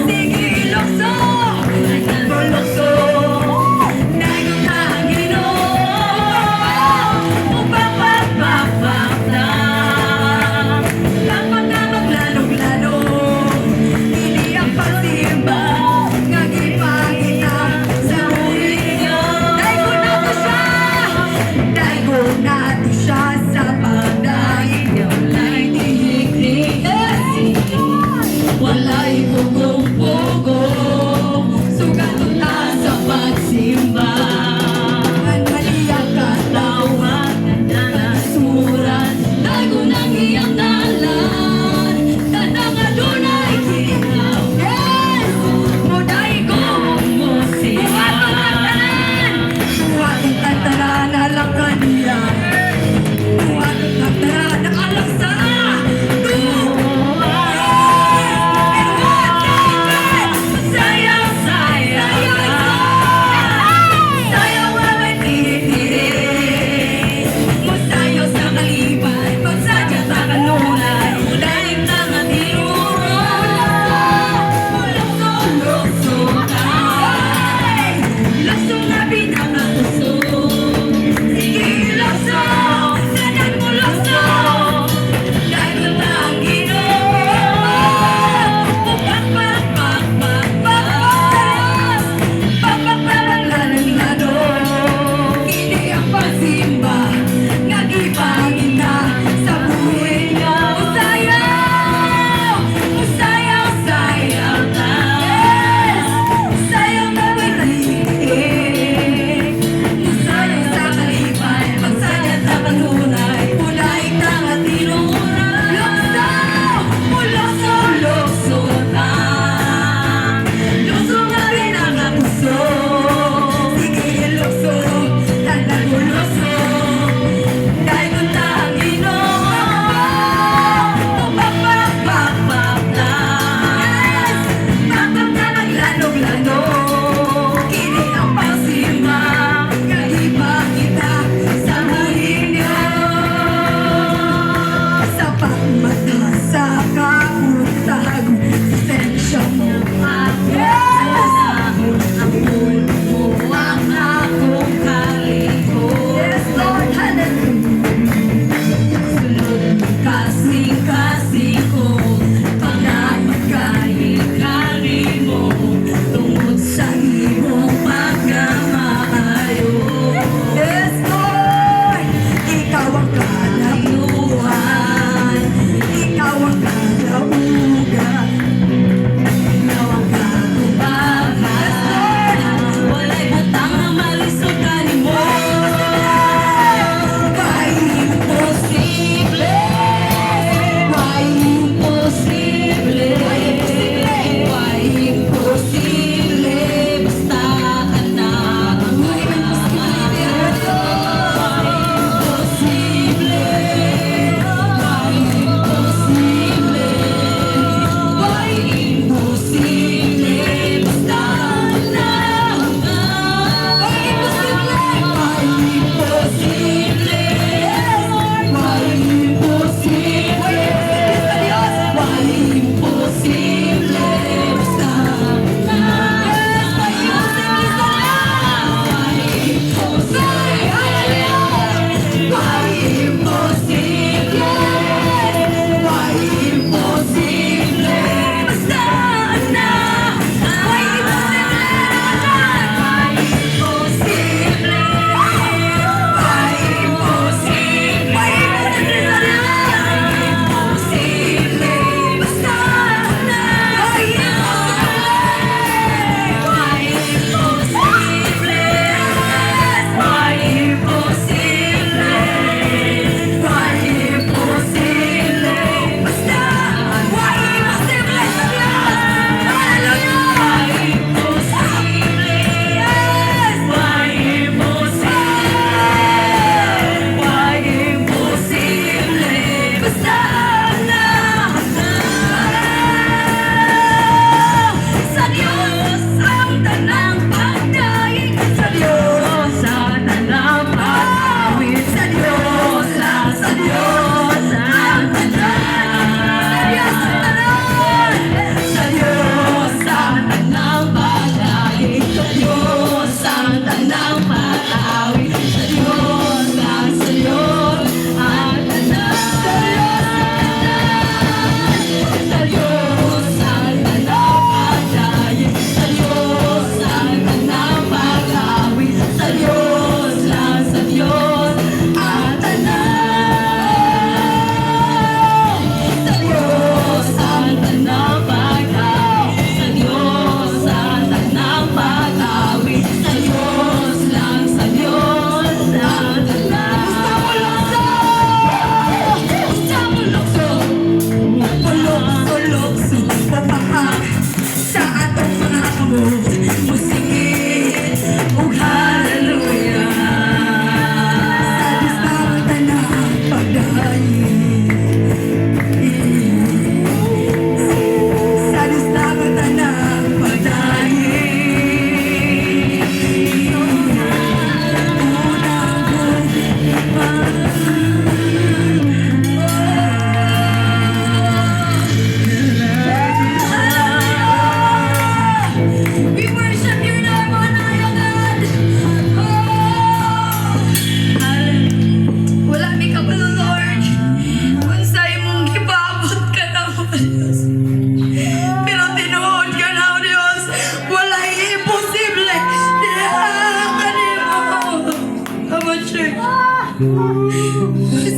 Sige, ilokso!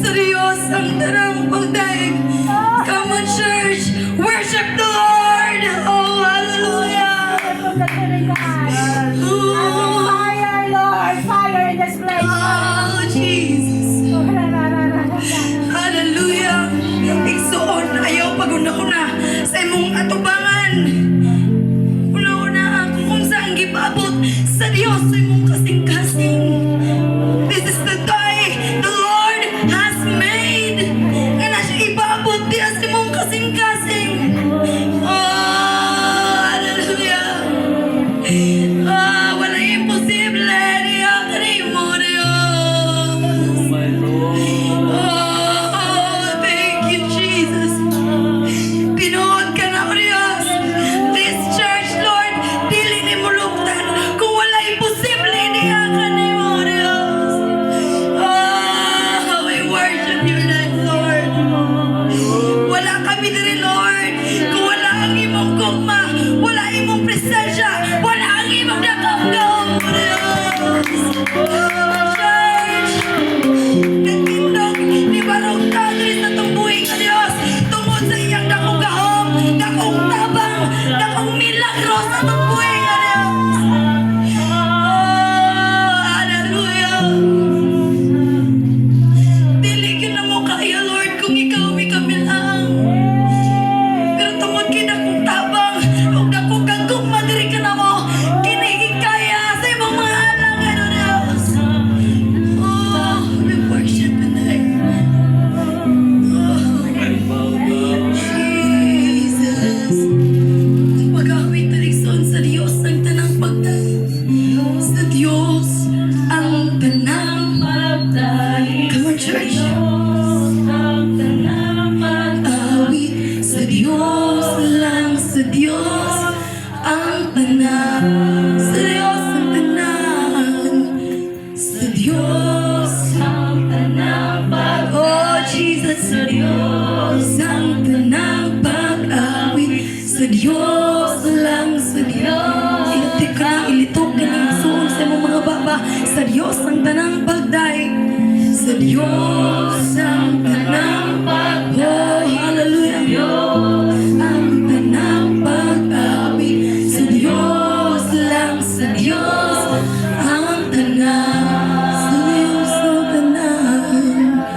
Seryosang darang pagdaig. Come on, church. Worship the Lord. Oh, hallelujah. Fire, Lord. Fire in this place. Oh, Jesus. Hallelujah. Igsoon, ayaw pag-una-una sa imong atubangan. Una-una kung saan gipabot sa Diyos sa imong kasing-kasing. This is the day the Lord has made. Nga na siya ibabot diya sa imong kasing-kasing. Oh, hallelujah. Oh, walang imposible. Diya ka rin mo, Diyos. Oh, thank you, Jesus. Pinood ka na, Diyos. This church, Lord, dili ni muluktan. Kung wala imposible, diya ka ni mo, Diyos. Oh, we worship your name, Lord. Wala kami diri, Lord. Kung wala ang imong gugma, wala imong presensya, wala ang imong nakapgaw, Diyos. Church, nagtindog ni Barong Tadri sa tumbuhin ka, Diyos. Tungod sa iyang dakong gahom, dakong tabang, dakong milagro sa tumbuhin ka, Diyos. Oh, hallelujah. Dili ka na mo kaya, Lord, kung ikaw may kami lang. Pero tungod kay dakong tabang, huwag dakong gagugma, diri ka na mo. Kinihikaya sa imong mga alangan, O Diyos. Oh, we worship you tonight. Oh, Jesus. Pag-awit talikson sa Diyos ang tanang pagdaig. Sa Diyos ang tanang pagdaig. Come on, church. Awit sa Diyos lang, sa Diyos ang tanang. Sa Diyos ang tanang. Sa Diyos ang tanang pag. Oh, Jesus, sa Diyos ang tanang pag-awit. Sa Diyos lang, sa Diyos. Ilitik ka na, ilitok ka na, suon sa imong mga baba. Sa Diyos ang tanang pagdaig. Sa Diyos ang tanang pag. Oh, hallelujah. Ang tanang pag-awit. Sa Diyos lang, sa Diyos ang tanang. Sa Diyos ang tanang.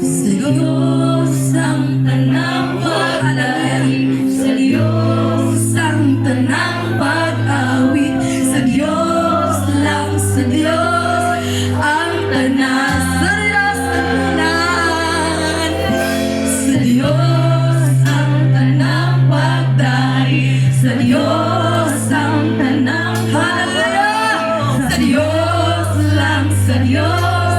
Sa Diyos ang tanang pag-awit. Sa Diyos ang tanang pag-awit. Sa Diyos lang, sa Diyos ang tanang. Sa Diyos ang tanang. Sa Diyos ang tanang pagdaig. Sa Diyos ang tanang. Hallelujah! Sa Diyos lang, sa Diyos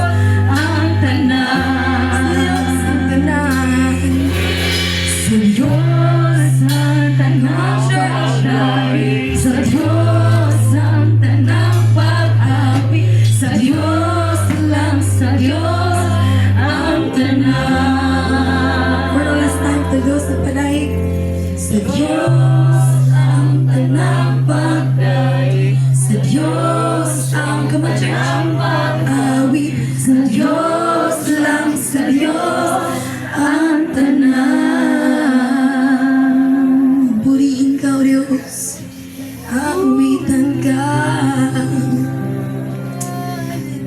ang tanang. Sa Diyos ang tanang. Sa Diyos ang tanang pagdaig. Sa Diyos ang tanang pag-awit. Sa Diyos lang, sa Diyos ang tanang. For the last time, to those na panaig. Sa Diyos ang tanang pagdaig. Sa Diyos ang kamachang pag-awit. Sa Diyos lang, sa Diyos ang tanang. Purihin ka, O Diyos. Awitan ka.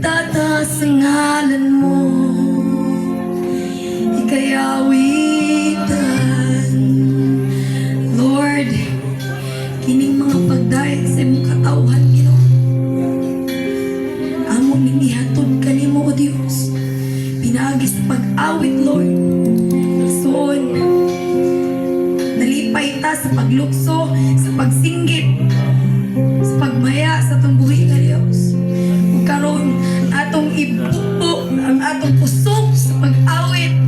Tataas ang ngalan mo. Ika'y awitan. Lord, kining kining mga pagdahil sa imong katawhan, Ginoo. Amo ning ihatod kanimo, O Dios. Pinaagi sa pag-awit, Lord. Soon, nalipay ta sa paglukso, sa pagsinggit, sa pagmaya sa atong buhi nga Dios. Ug karon atong ibubo ang atong kusog sa pag-awit,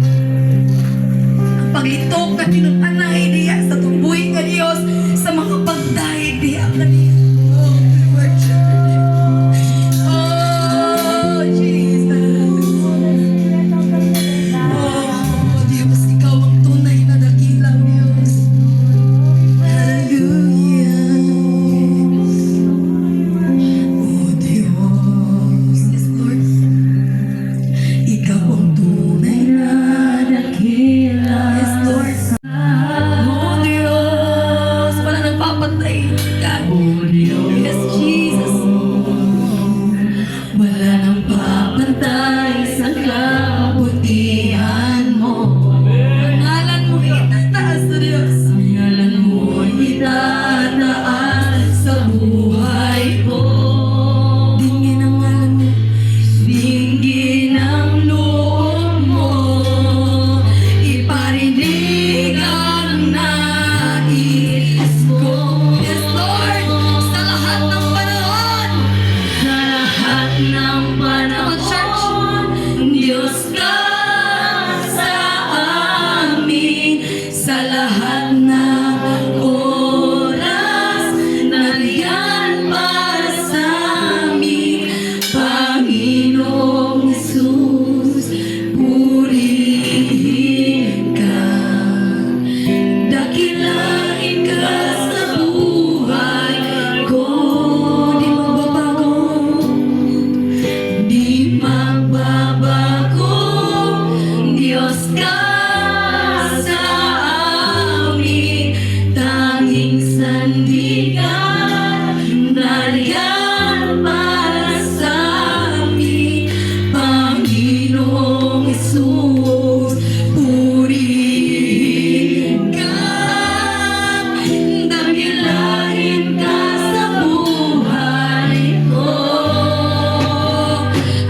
ang paglitok nga tinun-anay diya sa atong buhi nga Dios, sa mga pagdahig diya nga Dios. Oh, we worship you. Oh, Jesus. Oh, Dios, ikaw ang tunay na dakilang Dios. Hallelujah. Oh, Dios. Yes, Lord. Ikaw ang tunay na dakila. Yes, Lord. Oh, Dios. Wala nang papatay. God. Yes, Jesus. Wala nang papatay sa kabutihan mo. Pangalan mo itataas, O Diyos. Pangalan mo itataas sa buhay ko. Dingin ang ngalan mo. Dingin ang loob mo. Iparinig ang nais ko. Yes, Lord. Sa lahat ng panahon. Sa lahat ng panahon. Diyos ka sa amin. Sa lahat ng oras. Nariyan para sa amin. Panginoong Jesus, purihin ka. Dakilain ka sa buhay ko. Di magbabago, di magbabago. Diyos ka sa amin. Tanging sandigan, nariyan para sa amin. Panginoong Jesus, purihin ka. Dakilain ka sa buhay ko.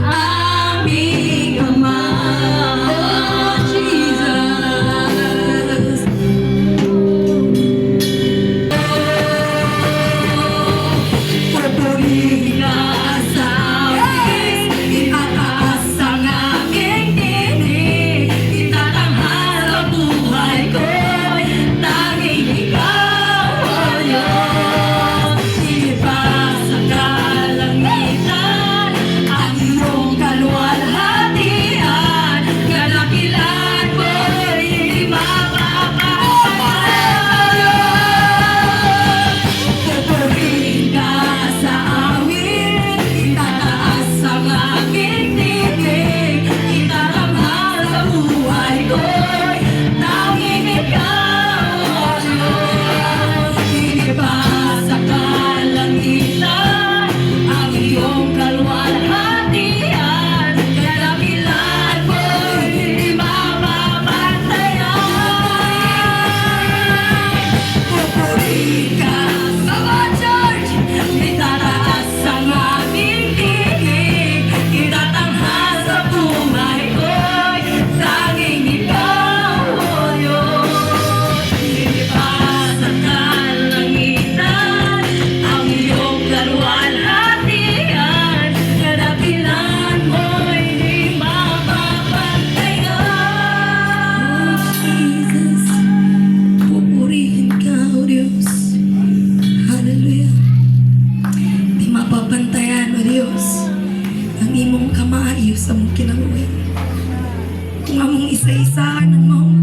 Aming Ama. Oh, Jesus. Pupurihin ka sa amin. Itataas ang aking tinig. Itatanghal ang buhay ko. Tanging ikaw, O Diyos. Ilipas sa kalangitan ang iyong kaluwalhatian. Kadakilan mo'y di mapapagpapalit. Pupurihin ka sa amin. Itataas ang aking tinig. Itatanghal ang buhay ko. Tanging ikaw, O Diyos. Ilipas sa kalangitan ang iyong kaluwalhatian. Kadakilan mo'y di mapapantayan. Pupurihin ka sa mga church. Itataas ang aming tinig. Itatanghal sa buhay ko. Tanging ikaw, O Diyos. Ilipas sa kalangitan ang iyong kaluwalhatian. Kadakilan mo'y di mapapantayan. Jesus, pupurihin ka, O Diyos. Hallelujah. Di mapapantayan, O Diyos, ang imong kamaayo sa mong kinabuhi. Kung among isa-isahan ang maong